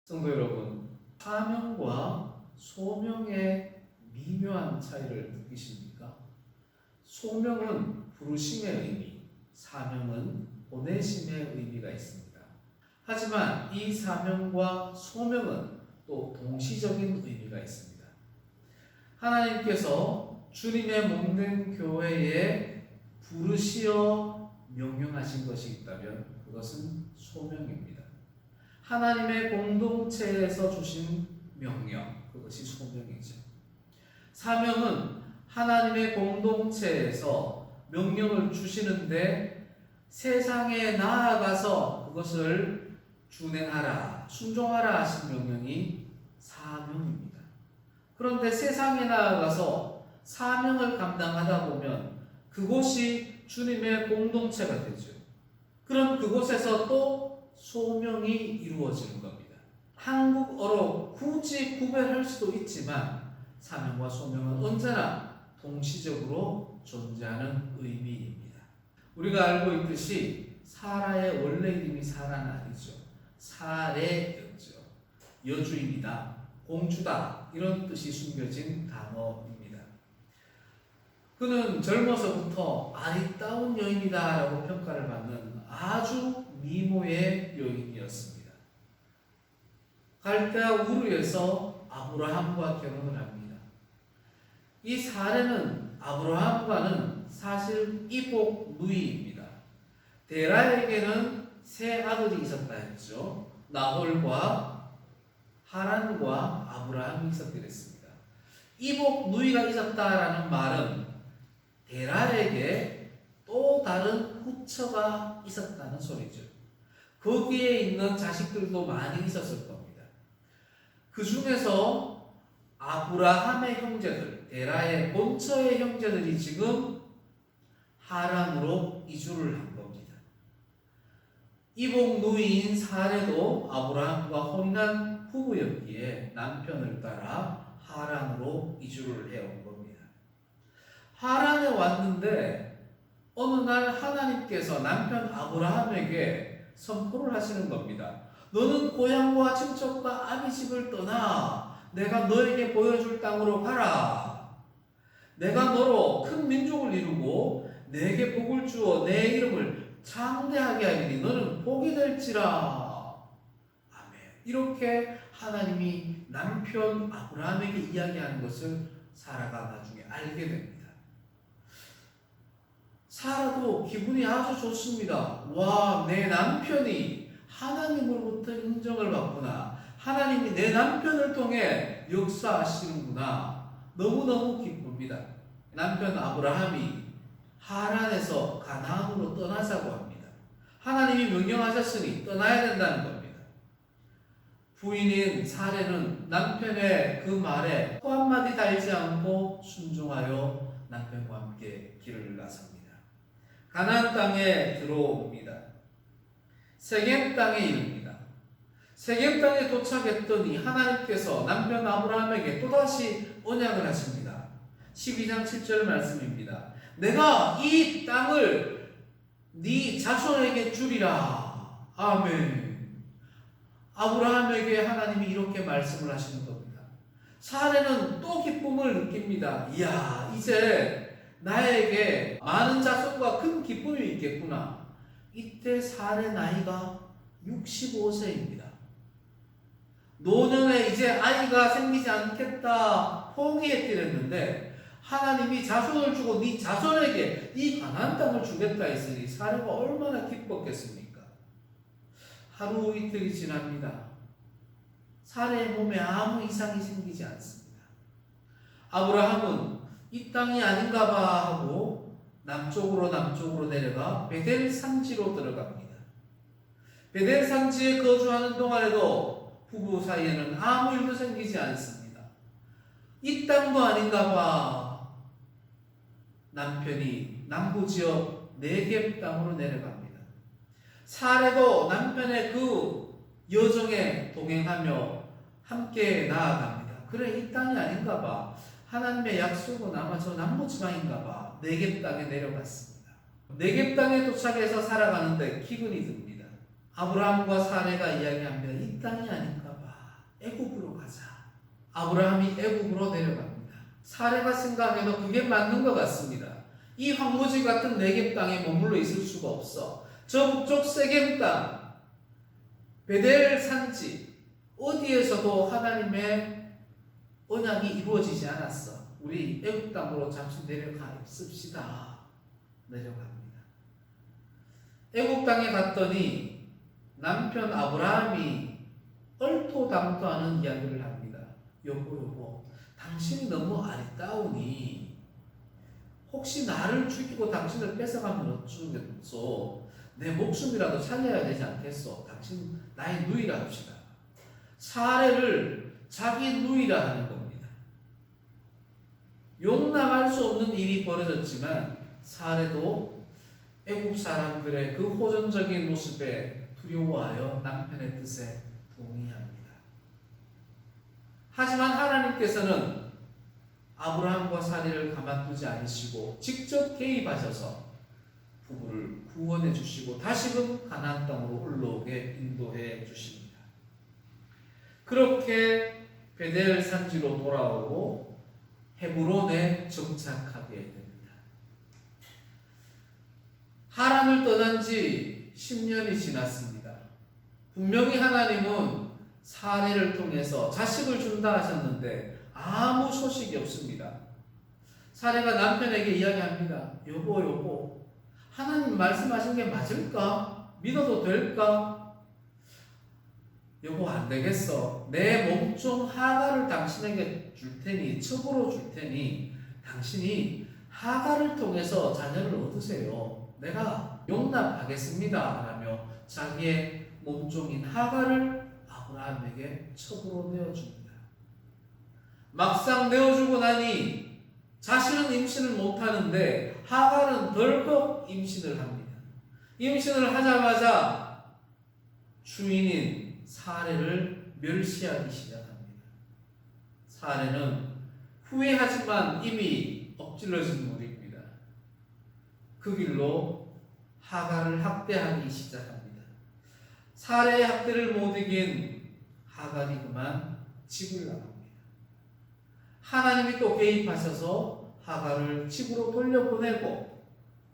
성도 여러분, 사명과 소명의 미묘한 차이를 느끼십니까? 소명은 부르심의 의미, 사명은 보내심의 의미가 있습니다. 하지만 이 사명과 소명은 또 동시적인 의미가 있습니다. 하나님께서 주님의 몸된 교회에 부르시어 명령하신 것이 있다면 그것은 소명입니다. 하나님의 공동체에서 주신 명령, 그것이 소명이죠. 사명은 하나님의 공동체에서 명령을 주시는데 세상에 나아가서 그것을 준행하라, 순종하라 하신 명령이 사명입니다. 그런데 세상에 나아가서 사명을 감당하다 보면 그곳이 주님의 공동체가 되죠. 그럼 그곳에서 또 소명이 이루어지는 겁니다. 한국어로 굳이 구별할 수도 있지만 사명과 소명은 언제나 동시적으로 존재하는 의미입니다. 우리가 알고 있듯이 사라의 원래 이름이 사라는 아니죠. 사례였죠. 여주인이다, 공주다 이런 뜻이 숨겨진 단어입니다. 그는 젊어서부터 아리따운 여인이다라고 평가를 받는 아주 미모의 여인이었습니다. 갈대아 우르에서 아브라함과 결혼을 합니다. 이 사례는 아브라함과는 사실 이복 누이입니다. 데라에게는 세 아들이 있었다 했죠. 나홀과 하란과 아브라함이 있었게 됐습니다. 이복 누이가 있었다라는 말은 데라에게 또 다른 후처가 있었다는 소리죠. 거기에 있는 자식들도 많이 있었을 겁니다. 그 중에서 아브라함의 형제들, 데라의 본처의 형제들이 지금 하란으로 이주를 한 겁니다. 이복 누이인 사례도 아브라함과 혼인한 부부였기에 남편을 따라 하란으로 이주를 해온 겁니다. 하란에 왔는데 어느 날 하나님께서 남편 아브라함에게 선포를 하시는 겁니다. 너는 고향과 친척과 아비 집을 떠나 내가 너에게 보여줄 땅으로 가라. 내가 너로 큰 민족을 이루고 내게 복을 주어 내 이름을 창대하게 하리니 너는 복이 될지라. 아멘. 이렇게 하나님이 남편 아브라함에게 이야기하는 것을 사라가 나중에 알게 됩니다. 사라도 기분이 아주 좋습니다. 와, 내 남편이 하나님으로부터 인정을 받구나. 하나님이 내 남편을 통해 역사하시는구나. 너무너무 기쁩니다. 남편 아브라함이 하란에서 가나안으로 떠나자고 합니다. 하나님이 명령하셨으니 떠나야 된다는 겁니다. 부인인 사례는 남편의 그 말에 코 한마디 달지 않고 순종하여 남편과 함께 길을 나섭니다. 가나안 땅에 들어옵니다. 세겜 땅에 이릅니다. 세겜 땅에 도착했더니 하나님께서 남편 아브라함에게 또다시 언약을 하십니다. 12장 7절 말씀입니다. 내가 이 땅을 네 자손에게 주리라. 아멘. 아브라함에게 하나님이 이렇게 말씀을 하시는 겁니다. 사례는 또 기쁨을 느낍니다. 이야, 이제 나에게 많은 자손과 큰 기쁨이 있겠구나. 이때 사례 나이가 65세입니다. 노년에 이제 아이가 생기지 않겠다 포기했게 됐는데 하나님이 자손을 주고 네 자손에게 이 가나안 땅을 주겠다 했으니 사례가 얼마나 기뻤겠습니까? 하루 이틀이 지납니다. 사례의 몸에 아무 이상이 생기지 않습니다. 아브라함은 이 땅이 아닌가 봐 하고 남쪽으로 내려가 베델 산지로 들어갑니다. 베델 산지에 거주하는 동안에도 부부 사이에는 아무 일도 생기지 않습니다. 이 땅도 아닌가 봐. 남편이 남부지역 네겝 땅으로 내려갑니다. 사례도 남편의 그 여정에 동행하며 함께 나아갑니다. 그래, 이 땅이 아닌가 봐. 하나님의 약속은 아마 저 남부지방인가 봐. 네겝 땅에 내려갔습니다. 네겝 땅에 도착해서 살아가는데 기근이 듭니다. 아브라함과 사례가 이야기합니다. 이 땅이 아닌가 봐. 애굽으로 가자. 아브라함이 애굽으로 내려갑니다. 사례가 생각해도 그게 맞는 것 같습니다. 이 황무지 같은 네겝 땅에 머물러 있을 수가 없어. 저 북쪽 세겜 땅, 베델 산지 어디에서도 하나님의 언약이 이루어지지 않았어. 우리 애굽 땅으로 잠시 내려가 있읍시다. 내려갑니다. 애굽 땅에 갔더니 남편 아브라함이 얼토당토하는 이야기를 합니다. 여보, 당신이 너무 아리따우니 혹시 나를 죽이고 당신을 뺏어가면 어쩌겠소? 내 목숨이라도 살려야 되지 않겠소? 당신 나의 누이라 합시다. 사례를 자기 누이라 하는 겁니다. 용납할 수 없는 일이 벌어졌지만 사례도 애국 사람들의 그 호전적인 모습에 두려워하여 남편의 뜻에 동의합니다. 하지만 하나님께서는 아브라함과 사례를 가만두지 않으시고 직접 개입하셔서 부부를 구원해 주시고 다시금 가나안 땅으로 올라오게 인도해 주십니다. 그렇게 베델 산지로 돌아오고 헤브론에 정착하게 됩니다. 하란을 떠난 지 10년이 지났습니다. 분명히 하나님은 사례를 통해서 자식을 준다 하셨는데 아무 소식이 없습니다. 사례가 남편에게 이야기합니다. 여보, 하나님 말씀하신 게 맞을까? 믿어도 될까? 여보, 안 되겠어. 내 몸종 하갈을 당신에게 줄 테니, 첩으로 줄 테니 당신이 하갈을 통해서 자녀를 얻으세요. 내가 용납하겠습니다. 라며 자기의 몸종인 하갈을 아브라함에게 첩으로 내어줍니다. 막상 내어주고 나니 자신은 임신을 못하는데 하갈은 덜컥 임신을 합니다. 임신을 하자마자 주인인 사례를 멸시하기 시작합니다. 사례는 후회하지만 이미 엎질러진 물입니다. 그 길로 하갈을 학대하기 시작합니다. 사례의 학대를 못 이긴 하갈이 그만 집을 나갑니다. 하나님이 또 개입하셔서 하갈을 집으로 돌려보내고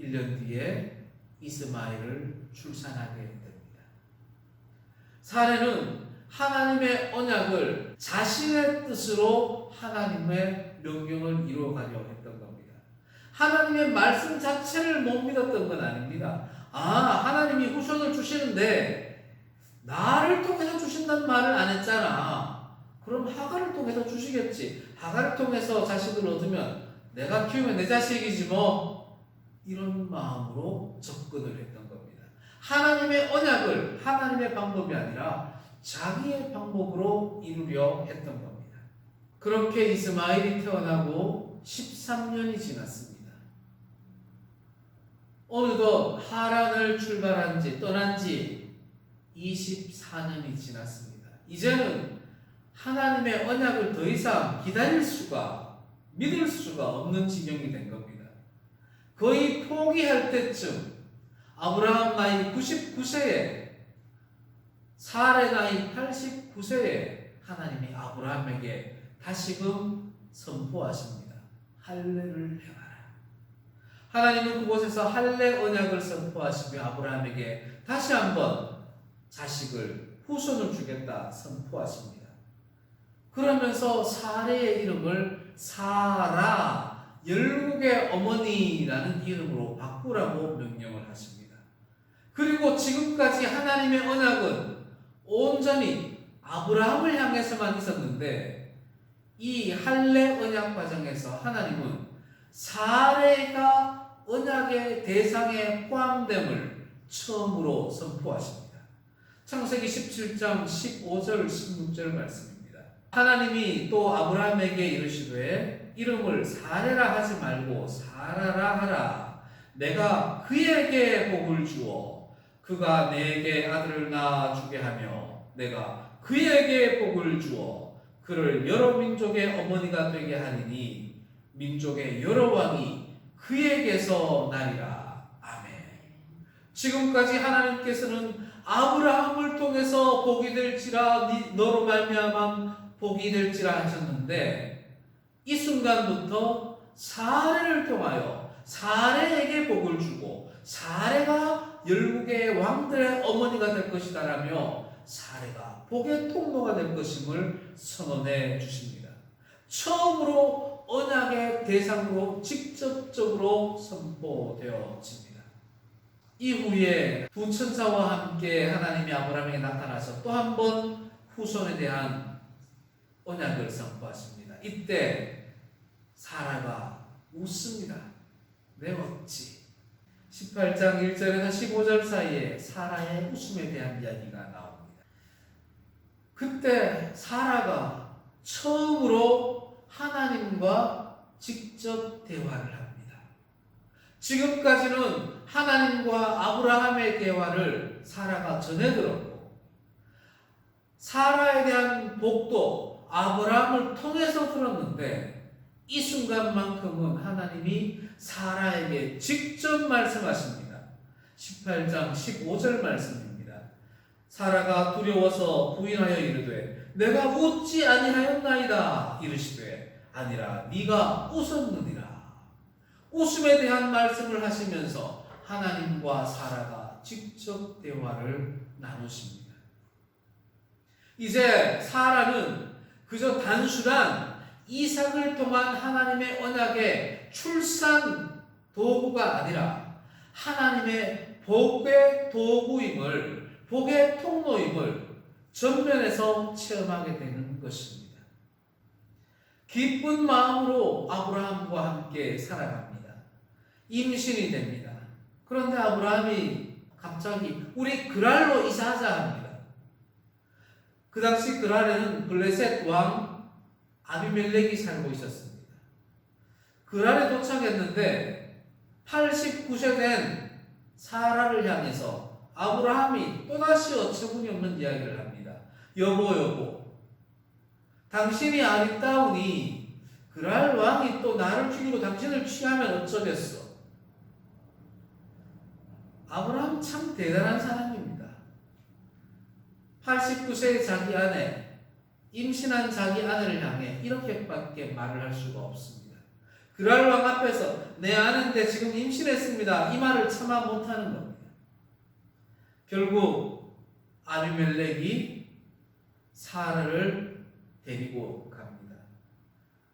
1년 뒤에 이스마엘을 출산하게 됩니다. 사례는 하나님의 언약을 자신의 뜻으로 하나님의 명령을 이루어가려 했던 겁니다. 하나님의 말씀 자체를 못 믿었던 건 아닙니다. 하나님이 후손을 주시는데 나를 통해서 주신다는 말을 안 했잖아. 그럼 하갈을 통해서 주시겠지. 하갈을 통해서 자식을 얻으면 내가 키우면 내 자식이지 뭐. 이런 마음으로 접근을 했던 겁니다. 하나님의 언약을 하나님의 방법이 아니라 자기의 방법으로 이루려 했던 겁니다. 그렇게 이스마엘이 태어나고 13년이 지났습니다. 어느덧 하란을 떠난 지 24년이 지났습니다. 이제는 하나님의 언약을 더 이상 믿을 수가 없는 지경이 된 겁니다. 거의 포기할 때쯤 아브라함 나이 99세에 사레 나이 89세에 하나님이 아브라함에게 다시금 선포하십니다. 할례를 행하라. 하나님은 그곳에서 할례 언약을 선포하시며 아브라함에게 다시 한번 후손을 주겠다 선포하십니다. 그러면서 사레의 이름을 사라, 열국의 어머니라는 이름으로 바꾸라고 명령을 하십니다. 그리고 지금까지 하나님의 언약은 온전히 아브라함을 향해서만 있었는데 이 할례 언약 과정에서 하나님은 사레가 언약의 대상에 포함됨을 처음으로 선포하십니다. 창세기 17장 15절 16절 말씀입니다. 하나님이 또 아브라함에게 이르시되 이름을 사레라 하지 말고 사라라 하라. 내가 그에게 복을 주어 그가 내게 아들을 낳아주게 하며 내가 그에게 복을 주어 그를 여러 민족의 어머니가 되게 하리니 민족의 여러 왕이 그에게서 나리라. 아멘. 지금까지 하나님께서는 아브라함을 통해서 복이 될지라 너로 말미암아 복이 될지라 하셨는데 이 순간부터 사례를 통하여 사례에게 복을 주고 사례가 열국의 왕들의 어머니가 될 것이다라며 사례가 복의 통로가 될 것임을 선언해 주십니다. 처음으로 언약의 대상으로 직접적으로 선포되어집니다. 이후에 두 천사와 함께 하나님이 아브라함에게 나타나서 또 한 번 후손에 대한 언약을 선포하십니다. 이때 사라가 웃습니다. 내 어찌 18장 1절에서 15절 사이에 사라의 웃음에 대한 이야기가 나옵니다. 그때 사라가 처음으로 하나님과 직접 대화를 합니다. 지금까지는 하나님과 아브라함의 대화를 사라가 전해 들었고 사라에 대한 복도 아브라함을 통해서 들었는데 이 순간만큼은 하나님이 사라에게 직접 말씀하십니다. 18장 15절 말씀입니다. 사라가 두려워서 부인하여 이르되 내가 웃지 아니하였나이다 이르시되 아니라 네가 웃었느니라. 웃음에 대한 말씀을 하시면서 하나님과 사라가 직접 대화를 나누십니다. 이제 사라는 그저 단순한 이삭을 통한 하나님의 언약의 출산 도구가 아니라 하나님의 복의 도구임을, 복의 통로임을 전면에서 체험하게 되는 것입니다. 기쁜 마음으로 아브라함과 함께 살아갑니다. 임신이 됩니다. 그런데 아브라함이 갑자기 우리 그랄로 이사하자 합니다. 그 당시 그랄에는 블레셋 왕 아비멜렉이 살고 있었습니다. 그랄에 도착했는데 89세 된 사라를 향해서 아브라함이 또다시 어처구니 없는 이야기를 합니다. 여보, 당신이 아리따우니 그랄 왕이 또 나를 죽이고 당신을 취하면 어쩌겠어? 아브라함 참 대단한 사람입니다. 89세의 자기 아내, 임신한 자기 아내를 향해 이렇게밖에 말을 할 수가 없습니다. 그랄 왕 앞에서 내 아내인데 지금 임신했습니다. 이 말을 참아 못하는 겁니다. 결국 아비멜렉이 사라를 데리고 갑니다.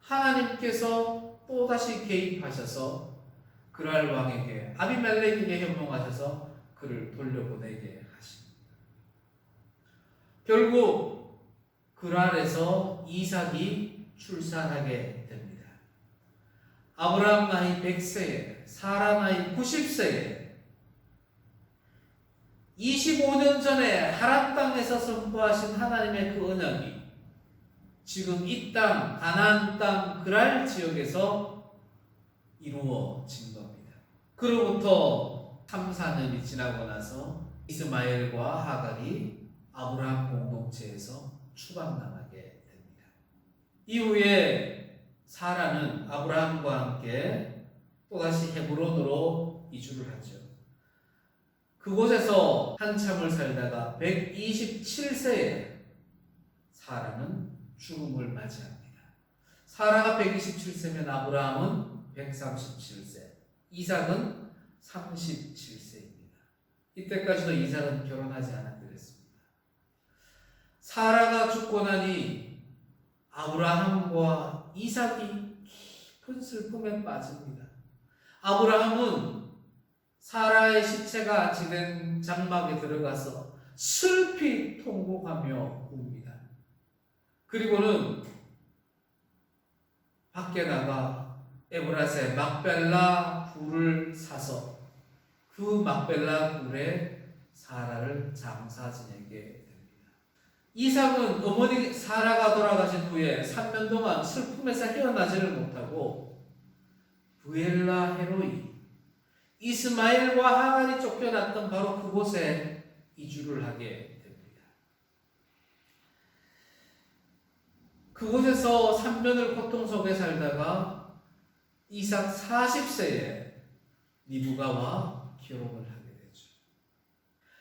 하나님께서 또다시 개입하셔서 그랄 왕에게 아비멜렉에게 현몽하셔서 그를 돌려보내게 하십니다. 결국 그랄에서 이삭이 출산하게 됩니다. 아브라함 나이 100세에 사라 나이 90세에 25년 전에 하란 땅에서 선포하신 하나님의 그 언약이 지금 이 땅, 가나안 땅 그랄 지역에서 이루어진 겁니다. 그로부터 3, 4년이 지나고 나서 이스마엘과 하갈이 아브라함 공동체에서 추방당하게 됩니다. 이후에 사라는 아브라함과 함께 또다시 헤브론으로 이주를 하죠. 그곳에서 한참을 살다가 127세에 사라는 죽음을 맞이합니다. 사라가 127세면 아브라함은 137세, 이삭은 37세입니다. 이때까지도 이삭은 결혼하지 않았게 됐습니다. 사라가 죽고 나니 아브라함과 이삭이 깊은 슬픔에 빠집니다. 아브라함은 사라의 시체가 안치된 장막에 들어가서 슬피 통곡하며 웁니다. 그리고는 밖에 나가 에브라스의 막벨라 굴을 사서 그 막벨라 굴에 사라를 장사 지내게 됩니다. 이삭은 어머니 사라가 돌아가신 후에 3년 동안 슬픔에서 헤어나지를 못하고 브엘라 헤로이 이스마엘과 하갈이 쫓겨났던 바로 그곳에 이주를 하게 됩니다. 그곳에서 3년을 고통 속에 살다가 이삭 40세에 리브가와 결혼을 하게 되죠.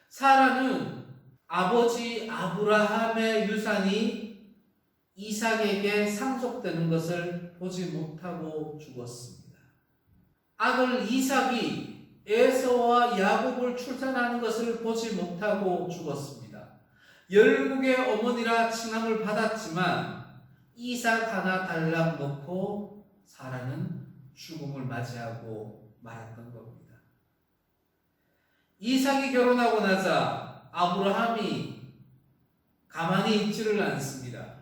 사라는 아버지 아브라함의 유산이 이삭에게 상속되는 것을 보지 못하고 죽었습니다. 아들 이삭이 에서와 야곱을 출산하는 것을 보지 못하고 죽었습니다. 열국의 어머니라 칭함을 받았지만 이삭 하나 달랑 놓고 사라는 죽음을 맞이하고 말았던 겁니다. 이삭이 결혼하고 나자 아브라함이 가만히 있지를 않습니다.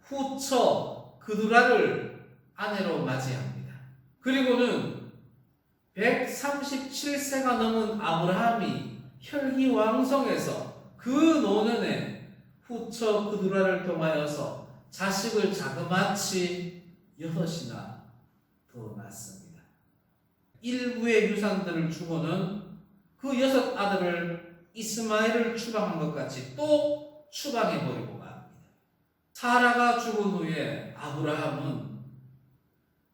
후처 그두라를 아내로 맞이합니다. 그리고는 137세가 넘은 아브라함이 혈기왕성해서 그 노년에 후처 그두라를 통하여서 자식을 자그마치 6이나 더 낳습니다. 일부의 유산들을 주고는 그 6 아들을 이스마엘을 추방한 것 같이 또 추방해버리고 갑니다. 사라가 죽은 후에 아브라함은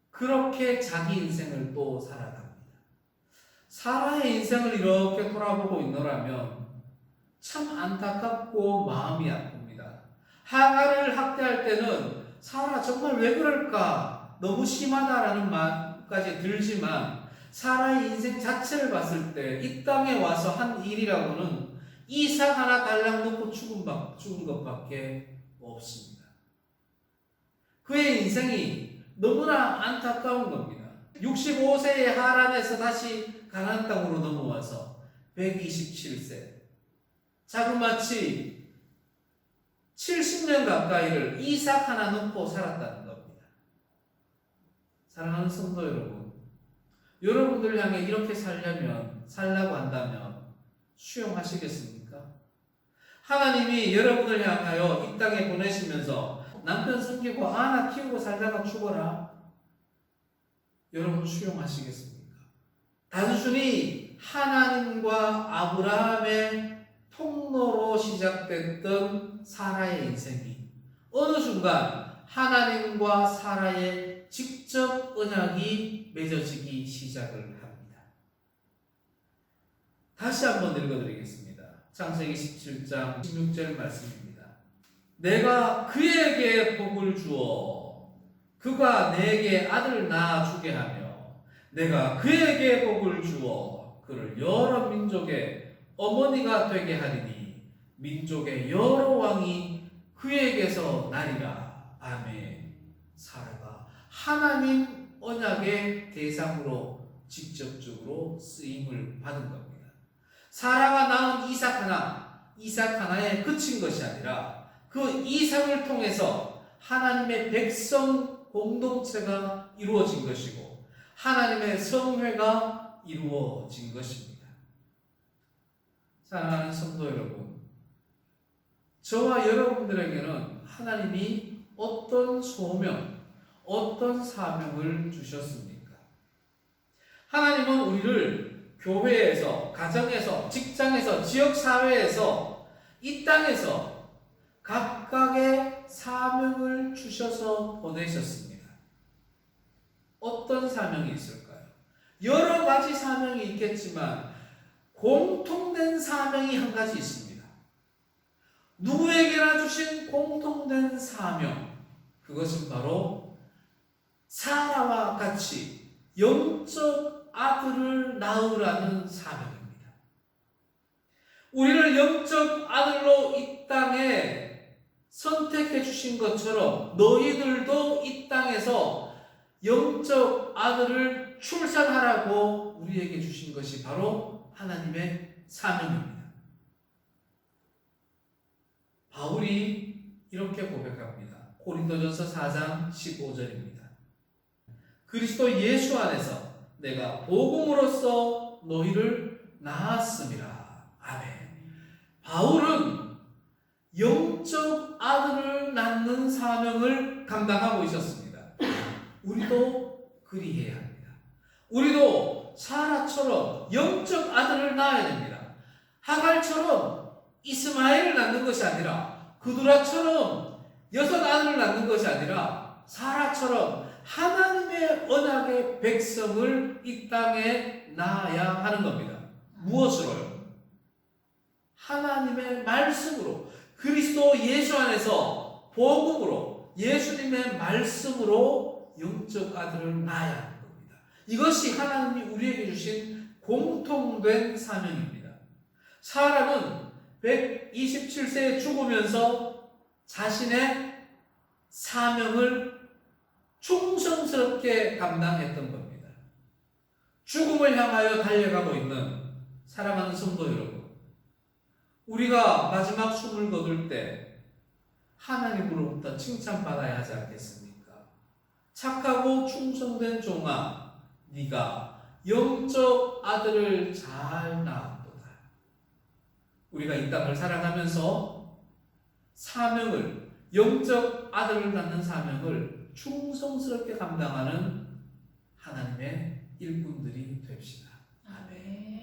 그렇게 자기 인생을 또 살아갑니다. 사라의 인생을 이렇게 돌아보고 있노라면 참 안타깝고 마음이 아픕니다. 하갈을 학대할 때는 사라 정말 왜 그럴까? 너무 심하다라는 마음까지 들지만 사라의 인생 자체를 봤을 때 이 땅에 와서 한 일이라고는 이삭 하나 달랑 놓고 죽은 것밖에 없습니다. 그의 인생이 너무나 안타까운 겁니다. 65세의 하란에서 다시 가나안 땅으로 넘어와서 127세 자그마치 70년 가까이를 이삭 하나 놓고 살았다는 겁니다. 사랑하는 성도 여러분, 여러분들 향해 이렇게 살라고 한다면 수용하시겠습니까? 하나님이 여러분을 향하여 이 땅에 보내시면서 남편 섬기고 아나 키우고 살다가 죽어라. 여러분 수용하시겠습니까? 단순히 하나님과 아브라함의 통로로 시작됐던 사라의 인생이 어느 순간 하나님과 사라의 직접 언약이 맺어지기 시작을 합니다. 다시 한번 읽어드리겠습니다. 창세기 17장 16절 말씀입니다. 내가 그에게 복을 주어 그가 내게 아들 낳아주게 하며 내가 그에게 복을 주어 그를 여러 민족의 어머니가 되게 하리니 민족의 여러 왕이 그에게서 나리라. 아멘. 사라가 하나님 언약의 대상으로 직접적으로 쓰임을 받은 겁니다. 사라가 낳은 이삭 하나에 그친 것이 아니라 그 이삭을 통해서 하나님의 백성 공동체가 이루어진 것이고 하나님의 성회가 이루어진 것입니다. 사랑하는 성도 여러분, 저와 여러분들에게는 하나님이 어떤 소명, 어떤 사명을 주셨습니까? 하나님은 우리를 교회에서, 가정에서, 직장에서, 지역사회에서, 이 땅에서 각각의 사명을 주셔서 보내셨습니다. 어떤 사명이 있을까요? 여러 가지 사명이 있겠지만 공통된 사명이 한 가지 있습니다. 누구에게나 주신 공통된 사명, 그것은 바로 사라와 같이 영적 아들을 낳으라는 사명입니다. 우리를 영적 아들로 이 땅에 선택해 주신 것처럼 너희들도 이 땅에서 영적 아들을 출산하라고 우리에게 주신 것이 바로 하나님의 사명입니다. 바울이 이렇게 고백합니다. 고린도전서 4장 15절입니다. 그리스도 예수 안에서 내가 복음으로써 너희를 낳았음이라. 아멘. 바울은 영적 아들을 낳는 사명을 감당하고 있었습니다. 우리도 그리해야 합니다. 우리도 사라처럼 영적 아들을 낳아야 됩니다. 하갈처럼 이스마엘을 낳는 것이 아니라 그두라처럼 6 아들을 낳는 것이 아니라 사라처럼 하나님의 언약의 백성을 이 땅에 낳아야 하는 겁니다. 무엇으로요? 하나님의 말씀으로 그리스도 예수 안에서 복음으로 예수님의 말씀으로 영적 아들을 낳아야 하는 겁니다. 이것이 하나님이 우리에게 주신 공통된 사명입니다. 사람은 127세에 죽으면서 자신의 사명을 충성스럽게 감당했던 겁니다. 죽음을 향하여 달려가고 있는 사랑하는 성도 여러분, 우리가 마지막 숨을 거둘 때 하나님으로부터 칭찬받아야 하지 않겠습니까? 착하고 충성된 종아, 네가 영적 아들을 잘 낳았도다. 우리가 이 땅을 살아가면서 사명을, 영적 아들을 낳는 사명을 충성스럽게 감당하는 하나님의 일꾼들이 됩시다. 아멘.